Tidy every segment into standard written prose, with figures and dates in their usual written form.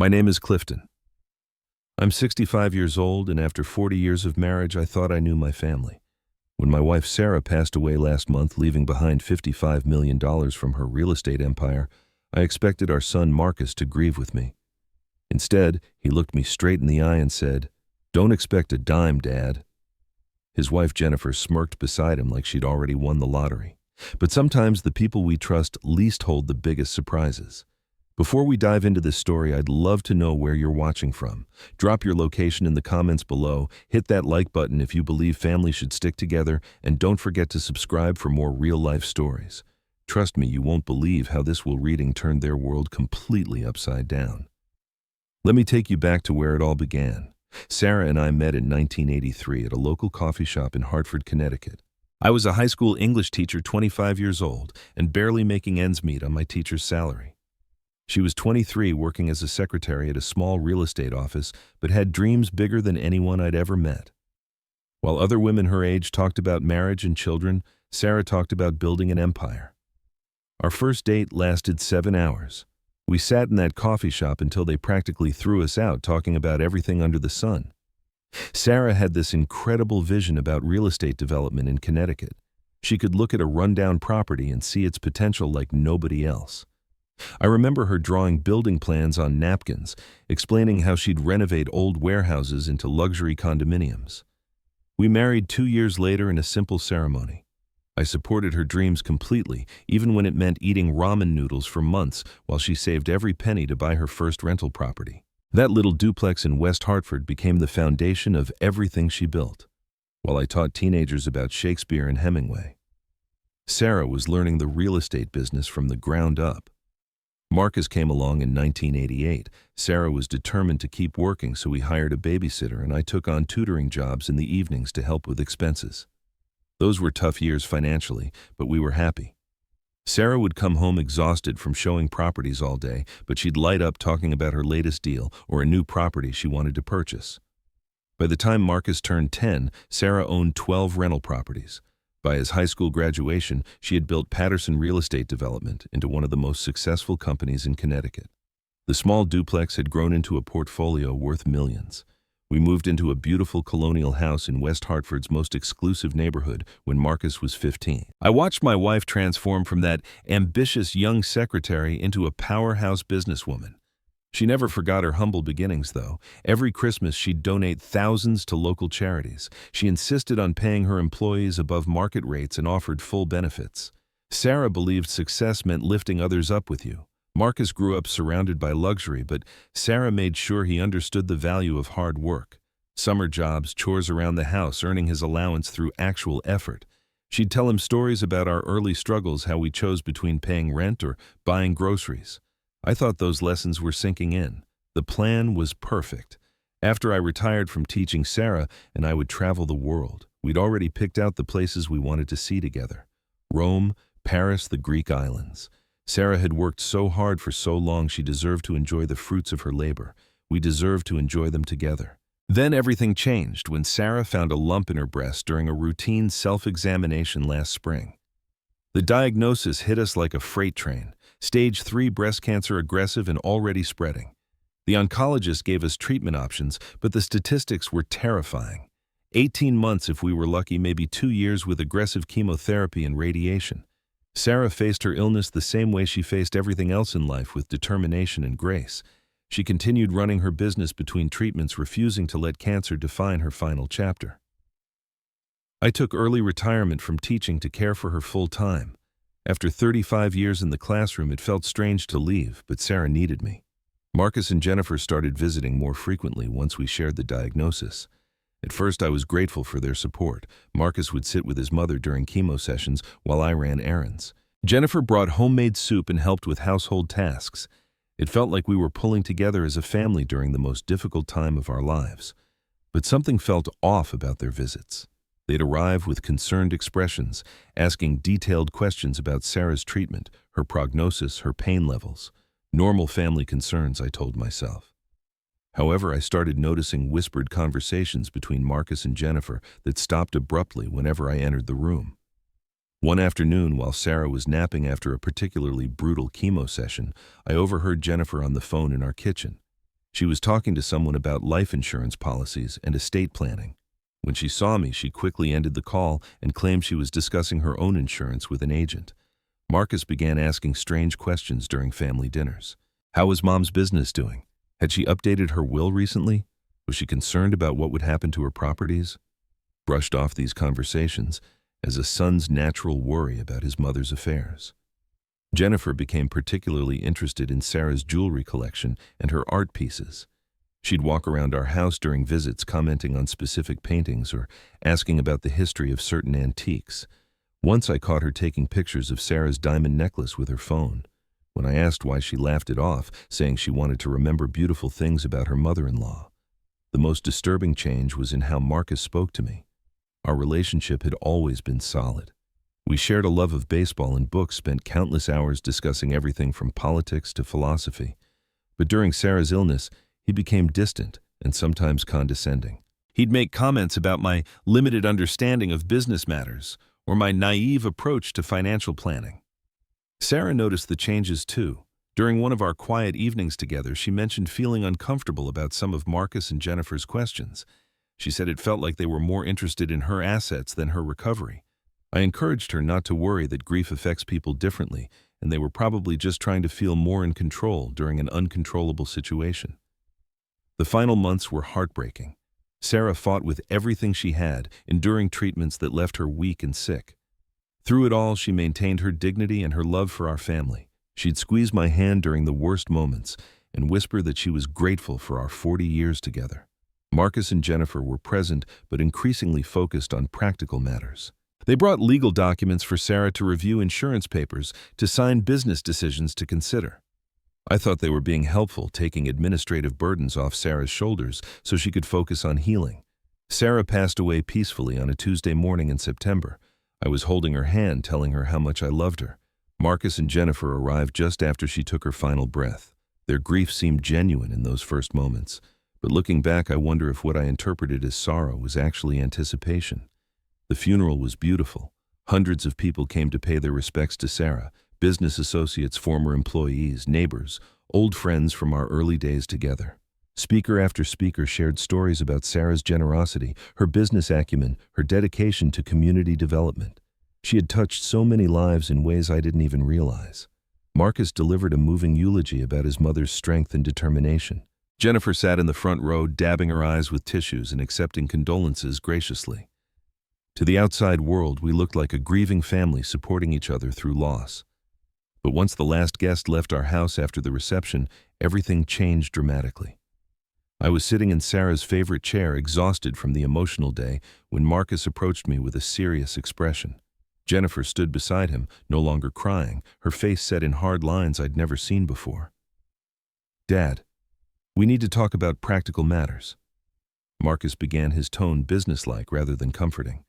My name is Clifton. I'm 65 years old, and after 40 years of marriage, I thought I knew my family. When my wife Sarah passed away last month, leaving behind $55 million from her real estate empire, I expected our son Marcus to grieve with me. Instead, he looked me straight in the eye and said, "Don't expect a dime, Dad." His wife Jennifer smirked beside him like she'd already won the lottery. But sometimes the people we trust least hold the biggest surprises. Before we dive into this story, I'd love to know where you're watching from. Drop your location in the comments below, hit that like button if you believe families should stick together, and don't forget to subscribe for more real-life stories. Trust me, you won't believe how this reading turned their world completely upside down. Let me take you back to where it all began. Sarah and I met in 1983 at a local coffee shop in Hartford, Connecticut. I was a high school English teacher, 25 years old, and barely making ends meet on my teacher's salary. She was 23, working as a secretary at a small real estate office, but had dreams bigger than anyone I'd ever met. While other women her age talked about marriage and children, Sarah talked about building an empire. Our first date lasted 7 hours. We sat in that coffee shop until they practically threw us out, talking about everything under the sun. Sarah had this incredible vision about real estate development in Connecticut. She could look at a rundown property and see its potential like nobody else. I remember her drawing building plans on napkins, explaining how she'd renovate old warehouses into luxury condominiums. We married 2 years later in a simple ceremony. I supported her dreams completely, even when it meant eating ramen noodles for months while she saved every penny to buy her first rental property. That little duplex in West Hartford became the foundation of everything she built, while I taught teenagers about Shakespeare and Hemingway. Sarah was learning the real estate business from the ground up. Marcus came along in 1988. Sarah was determined to keep working, so we hired a babysitter, and I took on tutoring jobs in the evenings to help with expenses. Those were tough years financially, but we were happy. Sarah would come home exhausted from showing properties all day, but she'd light up talking about her latest deal or a new property she wanted to purchase. By the time Marcus turned 10, Sarah owned 12 rental properties. By his high school graduation, she had built Patterson Real Estate Development into one of the most successful companies in Connecticut. The small duplex had grown into a portfolio worth millions. We moved into a beautiful colonial house in West Hartford's most exclusive neighborhood when Marcus was 15. I watched my wife transform from that ambitious young secretary into a powerhouse businesswoman. She never forgot her humble beginnings, though. Every Christmas, she'd donate thousands to local charities. She insisted on paying her employees above market rates and offered full benefits. Sarah believed success meant lifting others up with you. Marcus grew up surrounded by luxury, but Sarah made sure he understood the value of hard work. Summer jobs, chores around the house, earning his allowance through actual effort. She'd tell him stories about our early struggles, how we chose between paying rent or buying groceries. I thought those lessons were sinking in. The plan was perfect. After I retired from teaching, Sarah and I would travel the world. We'd already picked out the places we wanted to see together. Rome, Paris, the Greek islands. Sarah had worked so hard for so long, she deserved to enjoy the fruits of her labor. We deserved to enjoy them together. Then everything changed when Sarah found a lump in her breast during a routine self-examination last spring. The diagnosis hit us like a freight train. Stage 3 breast cancer, aggressive and already spreading. The oncologist gave us treatment options, but the statistics were terrifying. 18 months if we were lucky, maybe 2 years with aggressive chemotherapy and radiation. Sarah faced her illness the same way she faced everything else in life, with determination and grace. She continued running her business between treatments, refusing to let cancer define her final chapter. I took early retirement from teaching to care for her full time. After 35 years in the classroom, it felt strange to leave, but Sarah needed me. Marcus and Jennifer started visiting more frequently once we shared the diagnosis. At first, I was grateful for their support. Marcus would sit with his mother during chemo sessions while I ran errands. Jennifer brought homemade soup and helped with household tasks. It felt like we were pulling together as a family during the most difficult time of our lives. But something felt off about their visits. They'd arrive with concerned expressions, asking detailed questions about Sarah's treatment, her prognosis, her pain levels. Normal family concerns, I told myself. However, I started noticing whispered conversations between Marcus and Jennifer that stopped abruptly whenever I entered the room. One afternoon, while Sarah was napping after a particularly brutal chemo session, I overheard Jennifer on the phone in our kitchen. She was talking to someone about life insurance policies and estate planning. When she saw me, she quickly ended the call and claimed she was discussing her own insurance with an agent. Marcus began asking strange questions during family dinners. How was Mom's business doing? Had she updated her will recently? Was she concerned about what would happen to her properties? Brushed off these conversations as a son's natural worry about his mother's affairs. Jennifer became particularly interested in Sarah's jewelry collection and her art pieces. She'd walk around our house during visits, commenting on specific paintings or asking about the history of certain antiques. Once I caught her taking pictures of Sarah's diamond necklace with her phone. When I asked why, she laughed it off, saying she wanted to remember beautiful things about her mother-in-law. The most disturbing change was in how Marcus spoke to me. Our relationship had always been solid. We shared a love of baseball and books, spent countless hours discussing everything from politics to philosophy. But during Sarah's illness, he became distant and sometimes condescending. He'd make comments about my limited understanding of business matters or my naive approach to financial planning. Sarah noticed the changes too. During one of our quiet evenings together, she mentioned feeling uncomfortable about some of Marcus and Jennifer's questions. She said it felt like they were more interested in her assets than her recovery. I encouraged her not to worry, that grief affects people differently, and they were probably just trying to feel more in control during an uncontrollable situation. The final months were heartbreaking. Sarah fought with everything she had, enduring treatments that left her weak and sick. Through it all, she maintained her dignity and her love for our family. She'd squeeze my hand during the worst moments and whisper that she was grateful for our 40 years together. Marcus and Jennifer were present, but increasingly focused on practical matters. They brought legal documents for Sarah to review, insurance papers to sign, business decisions to consider. I thought they were being helpful, taking administrative burdens off Sarah's shoulders so she could focus on healing. Sarah passed away peacefully on a Tuesday morning in September. I was holding her hand, telling her how much I loved her. Marcus and Jennifer arrived just after she took her final breath. Their grief seemed genuine in those first moments, but looking back, I wonder if what I interpreted as sorrow was actually anticipation. The funeral was beautiful. Hundreds of people came to pay their respects to Sarah: business associates, former employees, neighbors, old friends from our early days together. Speaker after speaker shared stories about Sarah's generosity, her business acumen, her dedication to community development. She had touched so many lives in ways I didn't even realize. Marcus delivered a moving eulogy about his mother's strength and determination. Jennifer sat in the front row, dabbing her eyes with tissues and accepting condolences graciously. To the outside world, we looked like a grieving family supporting each other through loss. But once the last guest left our house after the reception, everything changed dramatically. I was sitting in Sarah's favorite chair, exhausted from the emotional day, when Marcus approached me with a serious expression. Jennifer stood beside him, no longer crying, her face set in hard lines I'd never seen before. "Dad, we need to talk about practical matters." Marcus began, his tone businesslike rather than comforting.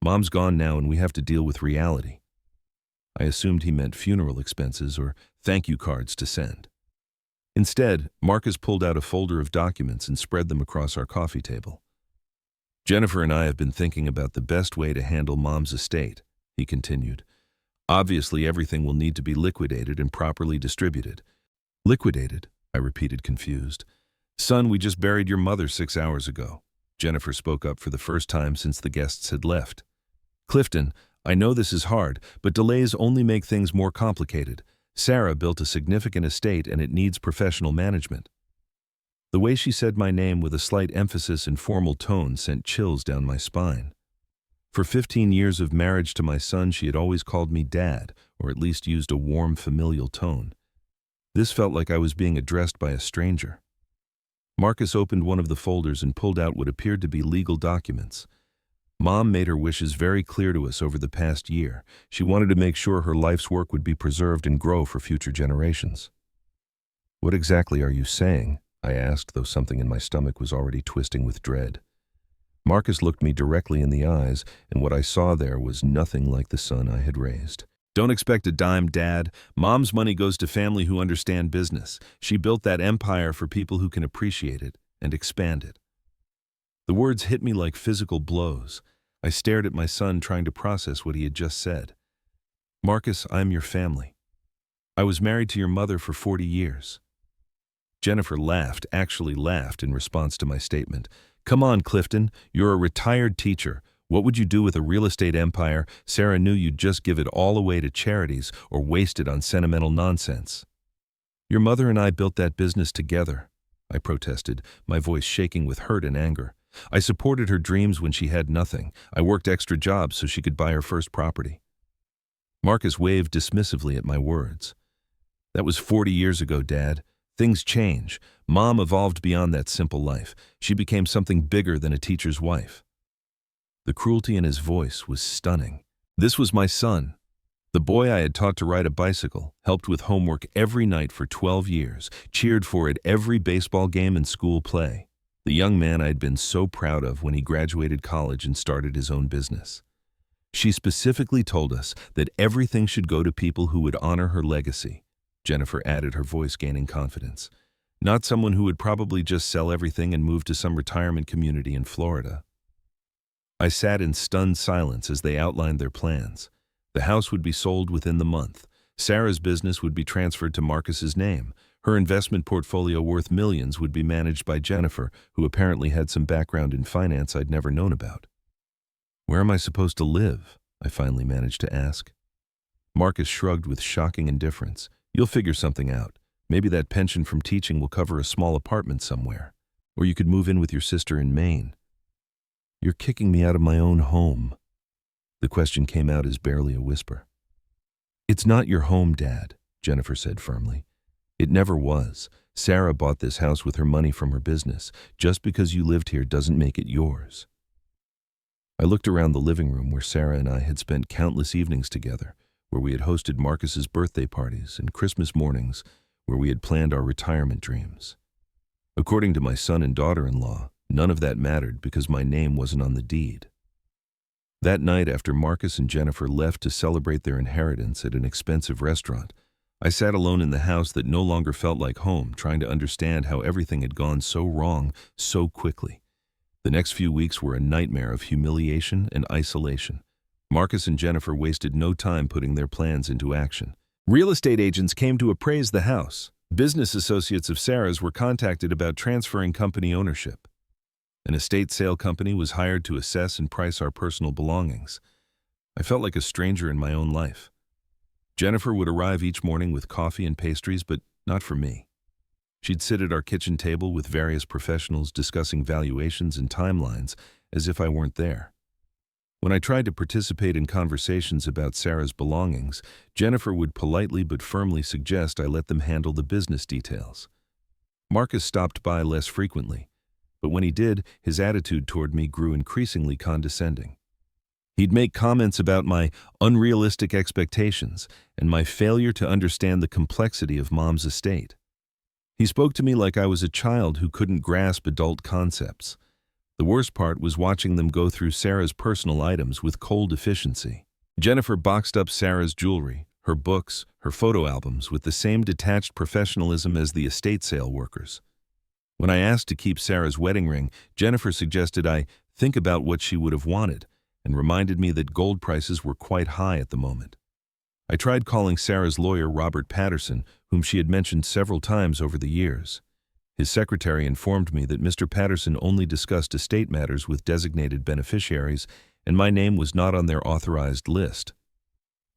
"Mom's gone now and we have to deal with reality." I assumed he meant funeral expenses or thank you cards to send. Instead, Marcus pulled out a folder of documents and spread them across our coffee table. "Jennifer and I have been thinking about the best way to handle Mom's estate," he continued. "Obviously, everything will need to be liquidated and properly distributed." "Liquidated?" I repeated, confused. "Son, we just buried your mother 6 hours ago." Jennifer spoke up for the first time since the guests had left. "Clifton, I know this is hard, but delays only make things more complicated. Sarah built a significant estate and it needs professional management." The way she said my name with a slight emphasis and formal tone sent chills down my spine. For 15 years of marriage to my son, she had always called me Dad, or at least used a warm, familial tone. This felt like I was being addressed by a stranger. Marcus opened one of the folders and pulled out what appeared to be legal documents. Mom made her wishes very clear to us over the past year. She wanted to make sure her life's work would be preserved and grow for future generations. "What exactly are you saying?" I asked, though something in my stomach was already twisting with dread. Marcus looked me directly in the eyes, and what I saw there was nothing like the son I had raised. "Don't expect a dime, Dad. Mom's money goes to family who understand business. She built that empire for people who can appreciate it and expand it." The words hit me like physical blows. I stared at my son, trying to process what he had just said. "Marcus, I'm your family. I was married to your mother for 40 years. Jennifer laughed, actually laughed, in response to my statement. Come on, Clifton, you're a retired teacher. What would you do with a real estate empire? Sarah knew you'd just give it all away to charities or waste it on sentimental nonsense. Your mother and I built that business together, I protested, my voice shaking with hurt and anger. I supported her dreams when she had nothing. I worked extra jobs so she could buy her first property. Marcus waved dismissively at my words. That was 40 years ago, Dad. Things change. Mom evolved beyond that simple life. She became something bigger than a teacher's wife. The cruelty in his voice was stunning. This was my son. The boy I had taught to ride a bicycle, helped with homework every night for 12 years, cheered for at every baseball game and school play. The young man I had been so proud of when he graduated college and started his own business. She specifically told us that everything should go to people who would honor her legacy. Jennifer added, her voice gaining confidence. Not someone who would probably just sell everything and move to some retirement community in Florida. I sat in stunned silence as they outlined their plans. The house would be sold within the month. Sarah's business would be transferred to Marcus's name. Her investment portfolio worth millions would be managed by Jennifer, who apparently had some background in finance I'd never known about. Where am I supposed to live? I finally managed to ask. Marcus shrugged with shocking indifference. You'll figure something out. Maybe that pension from teaching will cover a small apartment somewhere. Or you could move in with your sister in Maine. You're kicking me out of my own home. The question came out as barely a whisper. It's not your home, Dad, Jennifer said firmly. It never was. Sarah bought this house with her money from her business. Just because you lived here doesn't make it yours. I looked around the living room where Sarah and I had spent countless evenings together, where we had hosted Marcus's birthday parties and Christmas mornings, where we had planned our retirement dreams. According to my son and daughter-in-law, none of that mattered because my name wasn't on the deed. That night, after Marcus and Jennifer left to celebrate their inheritance at an expensive restaurant, I sat alone in the house that no longer felt like home, trying to understand how everything had gone so wrong so quickly. The next few weeks were a nightmare of humiliation and isolation. Marcus and Jennifer wasted no time putting their plans into action. Real estate agents came to appraise the house. Business associates of Sarah's were contacted about transferring company ownership. An estate sale company was hired to assess and price our personal belongings. I felt like a stranger in my own life. Jennifer would arrive each morning with coffee and pastries, but not for me. She'd sit at our kitchen table with various professionals discussing valuations and timelines as if I weren't there. When I tried to participate in conversations about Sarah's belongings, Jennifer would politely but firmly suggest I let them handle the business details. Marcus stopped by less frequently, but when he did, his attitude toward me grew increasingly condescending. He'd make comments about my unrealistic expectations and my failure to understand the complexity of Mom's estate. He spoke to me like I was a child who couldn't grasp adult concepts. The worst part was watching them go through Sarah's personal items with cold efficiency. Jennifer boxed up Sarah's jewelry, her books, her photo albums with the same detached professionalism as the estate sale workers. When I asked to keep Sarah's wedding ring, Jennifer suggested I think about what she would have wanted and reminded me that gold prices were quite high at the moment. I tried calling Sarah's lawyer, Robert Patterson, whom she had mentioned several times over the years. His secretary informed me that Mr. Patterson only discussed estate matters with designated beneficiaries, and my name was not on their authorized list.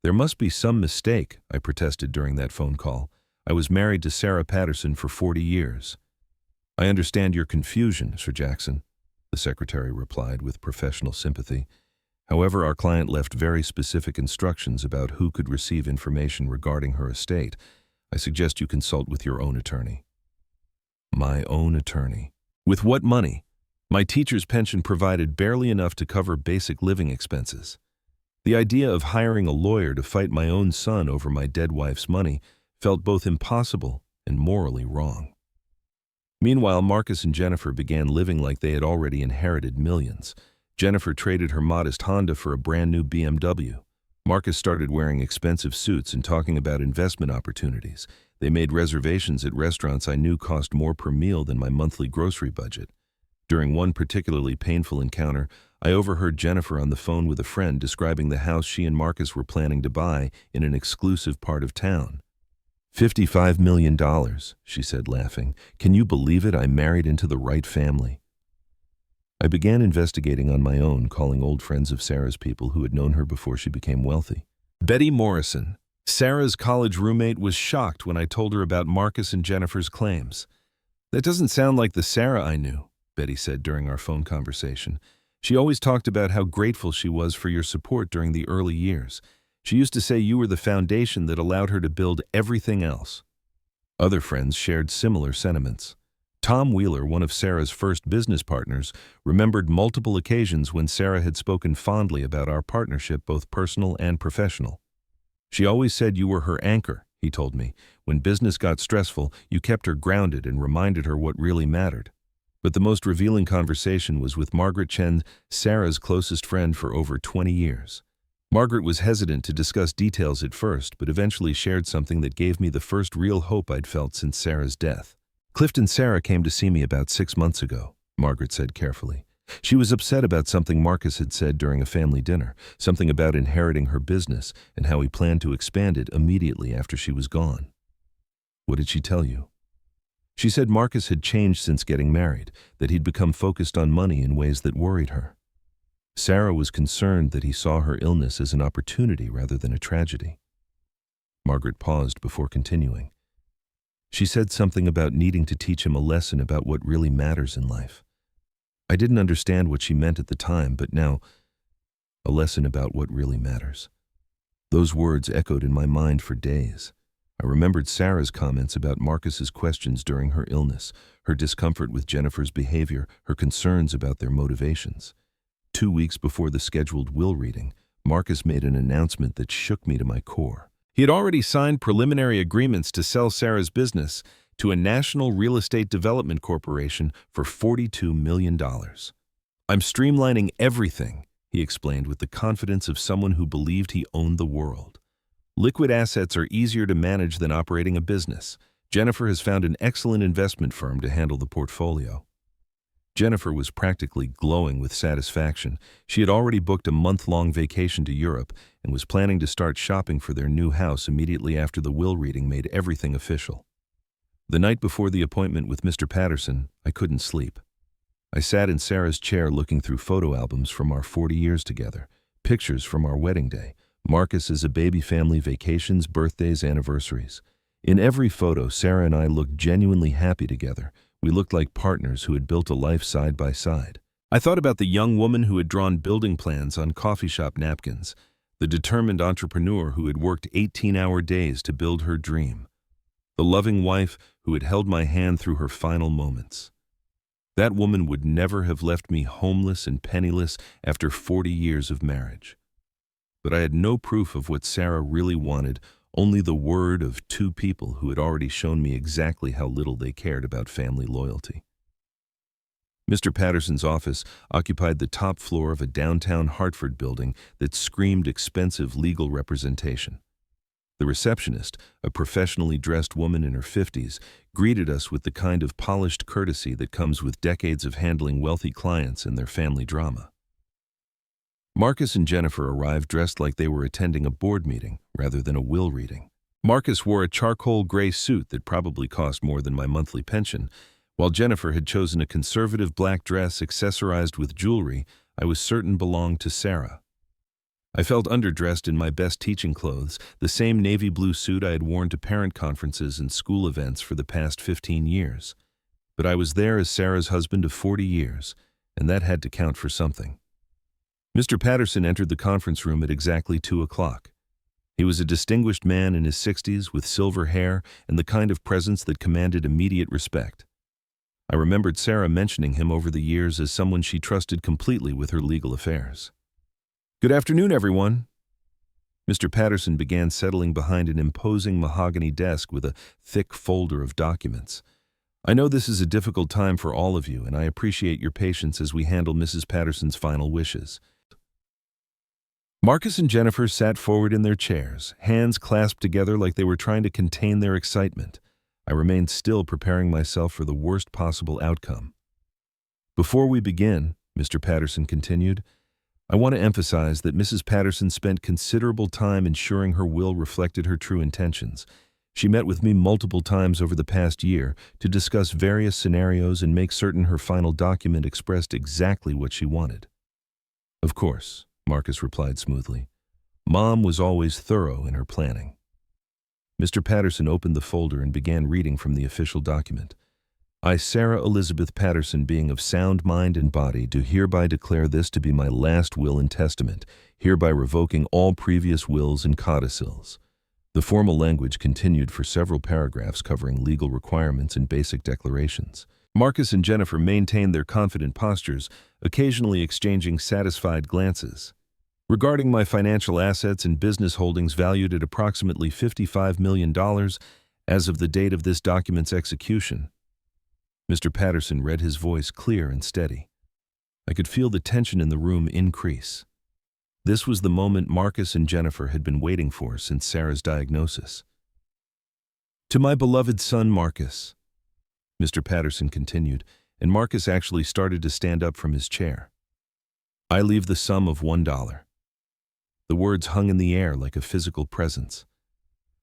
There must be some mistake, I protested during that phone call. I was married to Sarah Patterson for 40 years. I understand your confusion, Sir Jackson, the secretary replied with professional sympathy. However, our client left very specific instructions about who could receive information regarding her estate. I suggest you consult with your own attorney. My own attorney. With what money? My teacher's pension provided barely enough to cover basic living expenses. The idea of hiring a lawyer to fight my own son over my dead wife's money felt both impossible and morally wrong. Meanwhile, Marcus and Jennifer began living like they had already inherited millions. Jennifer traded her modest Honda for a brand new BMW. Marcus started wearing expensive suits and talking about investment opportunities. They made reservations at restaurants I knew cost more per meal than my monthly grocery budget. During one particularly painful encounter, I overheard Jennifer on the phone with a friend describing the house she and Marcus were planning to buy in an exclusive part of town. $55 million, she said, laughing. Can you believe it? I married into the right family. I began investigating on my own, calling old friends of Sarah's people who had known her before she became wealthy. Betty Morrison, Sarah's college roommate, was shocked when I told her about Marcus and Jennifer's claims. That doesn't sound like the Sarah I knew, Betty said during our phone conversation. She always talked about how grateful she was for your support during the early years. She used to say you were the foundation that allowed her to build everything else. Other friends shared similar sentiments. Tom Wheeler, one of Sarah's first business partners, remembered multiple occasions when Sarah had spoken fondly about our partnership, both personal and professional. She always said you were her anchor, he told me. When business got stressful, you kept her grounded and reminded her what really mattered. But the most revealing conversation was with Margaret Chen, Sarah's closest friend for over 20 years. Margaret was hesitant to discuss details at first, but eventually shared something that gave me the first real hope I'd felt since Sarah's death. Clifton Sarah came to see me about 6 months ago, Margaret said carefully. She was upset about something Marcus had said during a family dinner, something about inheriting her business and how he planned to expand it immediately after she was gone. What did she tell you? She said Marcus had changed since getting married, that he'd become focused on money in ways that worried her. Sarah was concerned that he saw her illness as an opportunity rather than a tragedy. Margaret paused before continuing. She said something about needing to teach him a lesson about what really matters in life. I didn't understand what she meant at the time, but now, a lesson about what really matters. Those words echoed in my mind for days. I remembered Sarah's comments about Marcus's questions during her illness, her discomfort with Jennifer's behavior, her concerns about their motivations. 2 weeks before the scheduled will reading, Marcus made an announcement that shook me to my core. He had already signed preliminary agreements to sell Sarah's business to a national real estate development corporation for $42 million. I'm streamlining everything, he explained with the confidence of someone who believed he owned the world. Liquid assets are easier to manage than operating a business. Jennifer has found an excellent investment firm to handle the portfolio. Jennifer was practically glowing with satisfaction. She had already booked a month-long vacation to Europe and was planning to start shopping for their new house immediately after the will reading made everything official. The night before the appointment with Mr. Patterson, I couldn't sleep. I sat in Sarah's chair looking through photo albums from our 40 years together, pictures from our wedding day, Marcus as a baby family, vacations, birthdays, anniversaries. In every photo, Sarah and I looked genuinely happy together. We looked like partners who had built a life side by side. I thought about the young woman who had drawn building plans on coffee shop napkins, the determined entrepreneur who had worked 18-hour days to build her dream, the loving wife who had held my hand through her final moments. That woman would never have left me homeless and penniless after 40 years of marriage. But I had no proof of what Sarah really wanted, only the word of 2 people who had already shown me exactly how little they cared about family loyalty. Mr. Patterson's office occupied the top floor of a downtown Hartford building that screamed expensive legal representation. The receptionist, a professionally dressed woman in her 50s, greeted us with the kind of polished courtesy that comes with decades of handling wealthy clients and their family drama. Marcus and Jennifer arrived dressed like they were attending a board meeting rather than a will reading. Marcus wore a charcoal gray suit that probably cost more than my monthly pension, while Jennifer had chosen a conservative black dress accessorized with jewelry I was certain belonged to Sarah. I felt underdressed in my best teaching clothes, the same navy blue suit I had worn to parent conferences and school events for the past 15 years. But I was there as Sarah's husband of 40 years, and that had to count for something. Mr. Patterson entered the conference room at exactly 2 o'clock. He was a distinguished man in his 60s with silver hair and the kind of presence that commanded immediate respect. I remembered Sarah mentioning him over the years as someone she trusted completely with her legal affairs. "Good afternoon, everyone." Mr. Patterson began settling behind an imposing mahogany desk with a thick folder of documents. "I know this is a difficult time for all of you, and I appreciate your patience as we handle Mrs. Patterson's final wishes." Marcus and Jennifer sat forward in their chairs, hands clasped together like they were trying to contain their excitement. I remained still, preparing myself for the worst possible outcome. "Before we begin," Mr. Patterson continued, "I want to emphasize that Mrs. Patterson spent considerable time ensuring her will reflected her true intentions. She met with me multiple times over the past year to discuss various scenarios and make certain her final document expressed exactly what she wanted. Of course, Marcus replied smoothly. Mom was always thorough in her planning. Mr. Patterson opened the folder and began reading from the official document. I, Sarah Elizabeth Patterson, being of sound mind and body, do hereby declare this to be my last will and testament, hereby revoking all previous wills and codicils. The formal language continued for several paragraphs covering legal requirements and basic declarations. Marcus and Jennifer maintained their confident postures, occasionally exchanging satisfied glances. Regarding my financial assets and business holdings valued at approximately $55 million as of the date of this document's execution, Mr. Patterson read, his voice clear and steady. I could feel the tension in the room increase. This was the moment Marcus and Jennifer had been waiting for since Sarah's diagnosis. To my beloved son Marcus, Mr. Patterson continued, and Marcus actually started to stand up from his chair. I leave the sum of $1. The words hung in the air like a physical presence.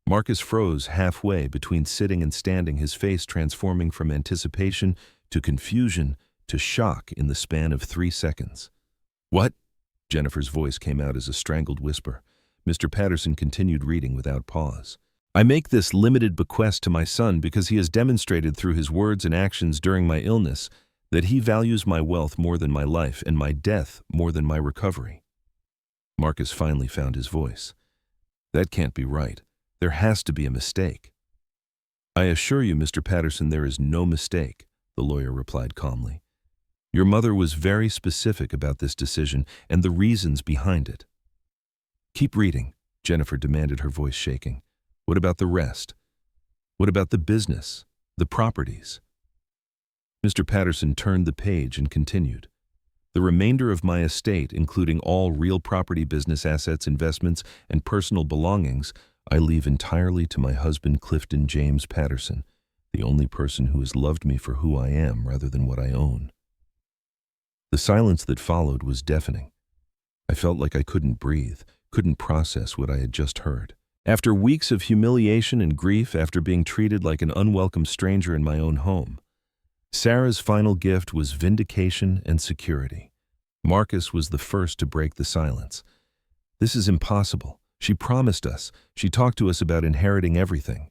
Marcus froze halfway between sitting and standing, his face transforming from anticipation to confusion to shock in the span of 3 seconds. What? Jennifer's voice came out as a strangled whisper. Mr. Patterson continued reading without pause. I make this limited bequest to my son because he has demonstrated through his words and actions during my illness that he values my wealth more than my life and my death more than my recovery. Marcus finally found his voice. That can't be right. There has to be a mistake. I assure you, Mr. Patterson, there is no mistake, the lawyer replied calmly. Your mother was very specific about this decision and the reasons behind it. Keep reading, Jennifer demanded, her voice shaking. What about the rest? What about the business, the properties? Mr. Patterson turned the page and continued. The remainder of my estate, including all real property, business assets, investments, and personal belongings, I leave entirely to my husband Clifton James Patterson, the only person who has loved me for who I am rather than what I own. The silence that followed was deafening. I felt like I couldn't breathe, couldn't process what I had just heard. After weeks of humiliation and grief, after being treated like an unwelcome stranger in my own home, Sarah's final gift was vindication and security. Marcus was the first to break the silence. This is impossible. She promised us. She talked to us about inheriting everything.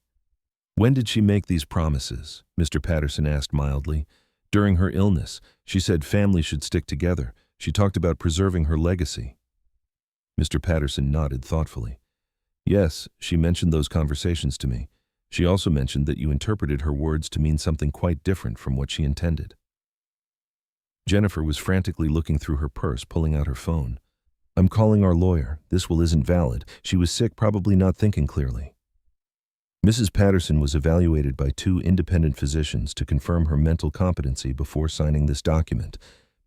When did she make these promises? Mr. Patterson asked mildly. During her illness, she said family should stick together. She talked about preserving her legacy. Mr. Patterson nodded thoughtfully. Yes, she mentioned those conversations to me. She also mentioned that you interpreted her words to mean something quite different from what she intended. Jennifer was frantically looking through her purse, pulling out her phone. I'm calling our lawyer. This will isn't valid. She was sick, probably not thinking clearly. Mrs. Patterson was evaluated by 2 independent physicians to confirm her mental competency before signing this document,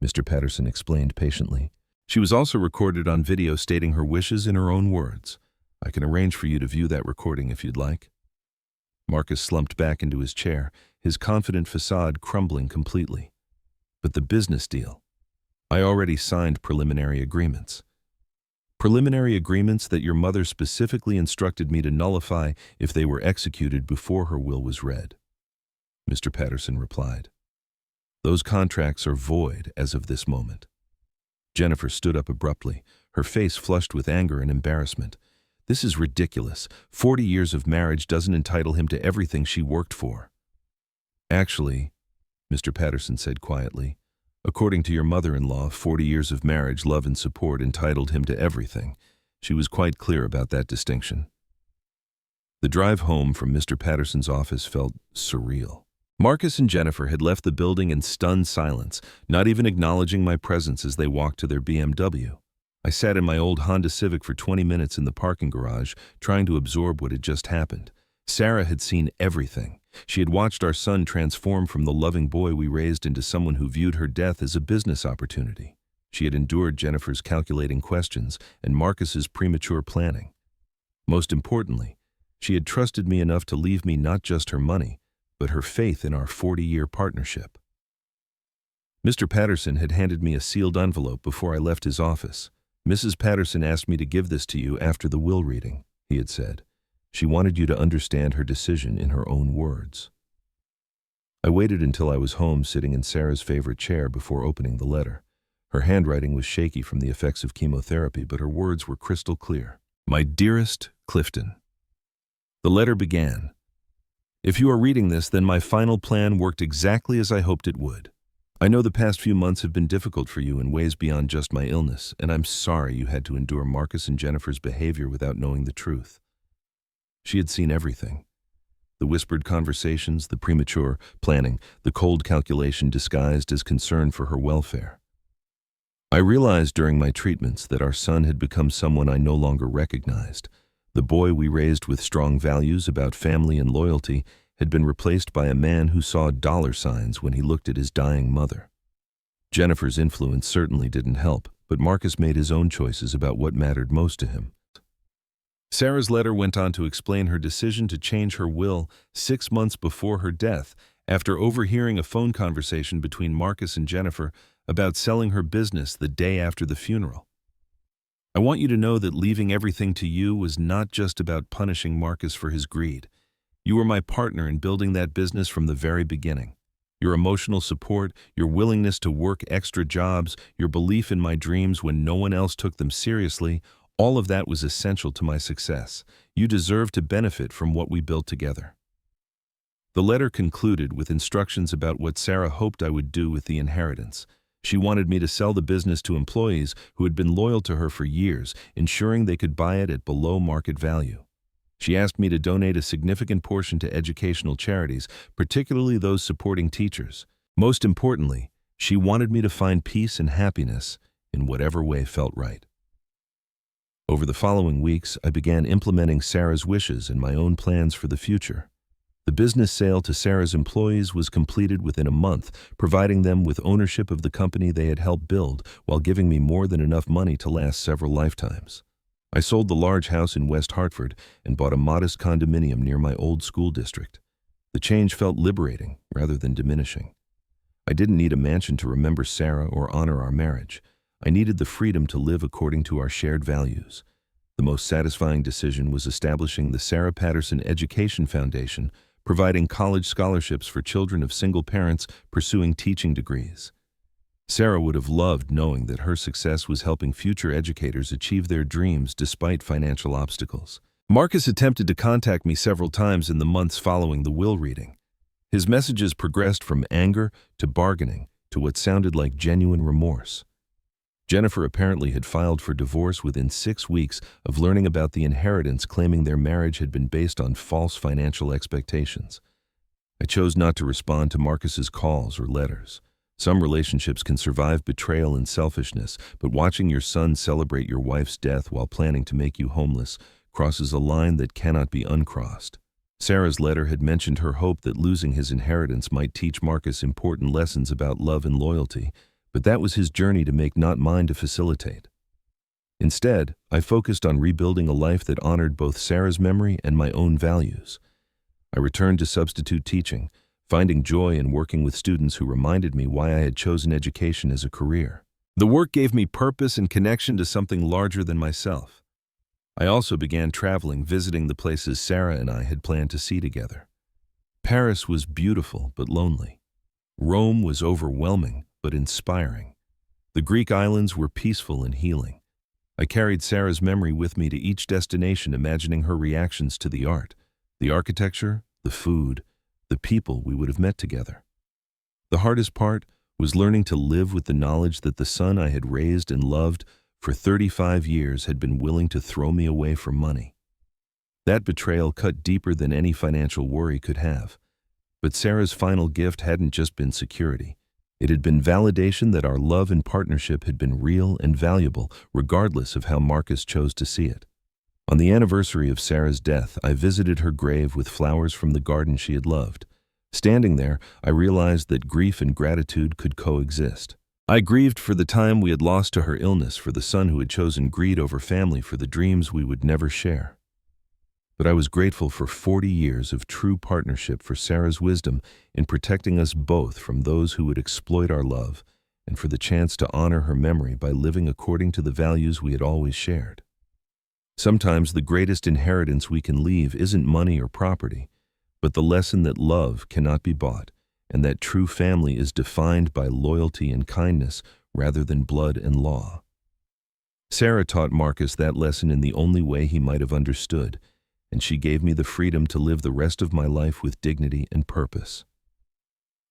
Mr. Patterson explained patiently. She was also recorded on video stating her wishes in her own words. I can arrange for you to view that recording if you'd like. Marcus slumped back into his chair, his confident facade crumbling completely. But the business deal? I already signed preliminary agreements. Preliminary agreements that your mother specifically instructed me to nullify if they were executed before her will was read, Mr. Patterson replied. Those contracts are void as of this moment. Jennifer stood up abruptly, her face flushed with anger and embarrassment. This is ridiculous. 40 years of marriage doesn't entitle him to everything she worked for. Actually, Mr. Patterson said quietly, according to your mother-in-law, 40 years of marriage, love, and support entitled him to everything. She was quite clear about that distinction. The drive home from Mr. Patterson's office felt surreal. Marcus and Jennifer had left the building in stunned silence, not even acknowledging my presence as they walked to their BMW. I sat in my old Honda Civic for 20 minutes in the parking garage, trying to absorb what had just happened. Sarah had seen everything. She had watched our son transform from the loving boy we raised into someone who viewed her death as a business opportunity. She had endured Jennifer's calculating questions and Marcus's premature planning. Most importantly, she had trusted me enough to leave me not just her money, but her faith in our 40-year partnership. Mr. Patterson had handed me a sealed envelope before I left his office. Mrs. Patterson asked me to give this to you after the will reading, he had said. She wanted you to understand her decision in her own words. I waited until I was home sitting in Sarah's favorite chair before opening the letter. Her handwriting was shaky from the effects of chemotherapy, but her words were crystal clear. My dearest Clifton. The letter began. If you are reading this, then my final plan worked exactly as I hoped it would. I know the past few months have been difficult for you in ways beyond just my illness, and I'm sorry you had to endure Marcus and Jennifer's behavior without knowing the truth. She had seen everything. The whispered conversations, the premature planning, the cold calculation disguised as concern for her welfare. I realized during my treatments that our son had become someone I no longer recognized. The boy we raised with strong values about family and loyalty had been replaced by a man who saw dollar signs when he looked at his dying mother. Jennifer's influence certainly didn't help, but Marcus made his own choices about what mattered most to him. Sarah's letter went on to explain her decision to change her will 6 months before her death after overhearing a phone conversation between Marcus and Jennifer about selling her business the day after the funeral. I want you to know that leaving everything to you was not just about punishing Marcus for his greed. You were my partner in building that business from the very beginning. Your emotional support, your willingness to work extra jobs, your belief in my dreams when no one else took them seriously, all of that was essential to my success. You deserve to benefit from what we built together. The letter concluded with instructions about what Sarah hoped I would do with the inheritance. She wanted me to sell the business to employees who had been loyal to her for years, ensuring they could buy it at below market value. She asked me to donate a significant portion to educational charities, particularly those supporting teachers. Most importantly, she wanted me to find peace and happiness in whatever way felt right. Over the following weeks, I began implementing Sarah's wishes and my own plans for the future. The business sale to Sarah's employees was completed within a month, providing them with ownership of the company they had helped build while giving me more than enough money to last several lifetimes. I sold the large house in West Hartford and bought a modest condominium near my old school district. The change felt liberating rather than diminishing. I didn't need a mansion to remember Sarah or honor our marriage. I needed the freedom to live according to our shared values. The most satisfying decision was establishing the Sarah Patterson Education Foundation, providing college scholarships for children of single parents pursuing teaching degrees. Sarah would have loved knowing that her success was helping future educators achieve their dreams despite financial obstacles. Marcus attempted to contact me several times in the months following the will reading. His messages progressed from anger to bargaining to what sounded like genuine remorse. Jennifer apparently had filed for divorce within 6 weeks of learning about the inheritance, claiming their marriage had been based on false financial expectations. I chose not to respond to Marcus's calls or letters. Some relationships can survive betrayal and selfishness, but watching your son celebrate your wife's death while planning to make you homeless crosses a line that cannot be uncrossed. Sarah's letter had mentioned her hope that losing his inheritance might teach Marcus important lessons about love and loyalty, but that was his journey to make, not mine to facilitate. Instead, I focused on rebuilding a life that honored both Sarah's memory and my own values. I returned to substitute teaching, finding joy in working with students who reminded me why I had chosen education as a career. The work gave me purpose and connection to something larger than myself. I also began traveling, visiting the places Sarah and I had planned to see together. Paris was beautiful but lonely. Rome was overwhelming but inspiring. The Greek islands were peaceful and healing. I carried Sarah's memory with me to each destination, imagining her reactions to the art, the architecture, the food, the people we would have met together. The hardest part was learning to live with the knowledge that the son I had raised and loved for 35 years had been willing to throw me away for money. That betrayal cut deeper than any financial worry could have. But Sarah's final gift hadn't just been security. It had been validation that our love and partnership had been real and valuable, regardless of how Marcus chose to see it. On the anniversary of Sarah's death, I visited her grave with flowers from the garden she had loved. Standing there, I realized that grief and gratitude could coexist. I grieved for the time we had lost to her illness, for the son who had chosen greed over family, for the dreams we would never share. But I was grateful for 40 years of true partnership, for Sarah's wisdom in protecting us both from those who would exploit our love, and for the chance to honor her memory by living according to the values we had always shared. Sometimes the greatest inheritance we can leave isn't money or property, but the lesson that love cannot be bought, and that true family is defined by loyalty and kindness rather than blood and law. Sarah taught Marcus that lesson in the only way he might have understood, and she gave me the freedom to live the rest of my life with dignity and purpose.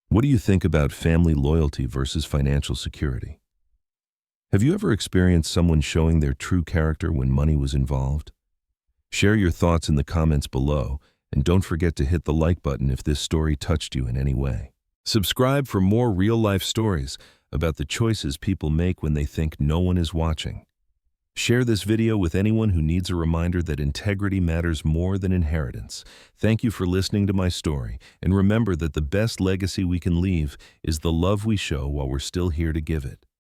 What do you think about family loyalty versus financial security? Have you ever experienced someone showing their true character when money was involved? Share your thoughts in the comments below, and don't forget to hit the like button if this story touched you in any way. Subscribe for more real-life stories about the choices people make when they think no one is watching. Share this video with anyone who needs a reminder that integrity matters more than inheritance. Thank you for listening to my story, and remember that the best legacy we can leave is the love we show while we're still here to give it.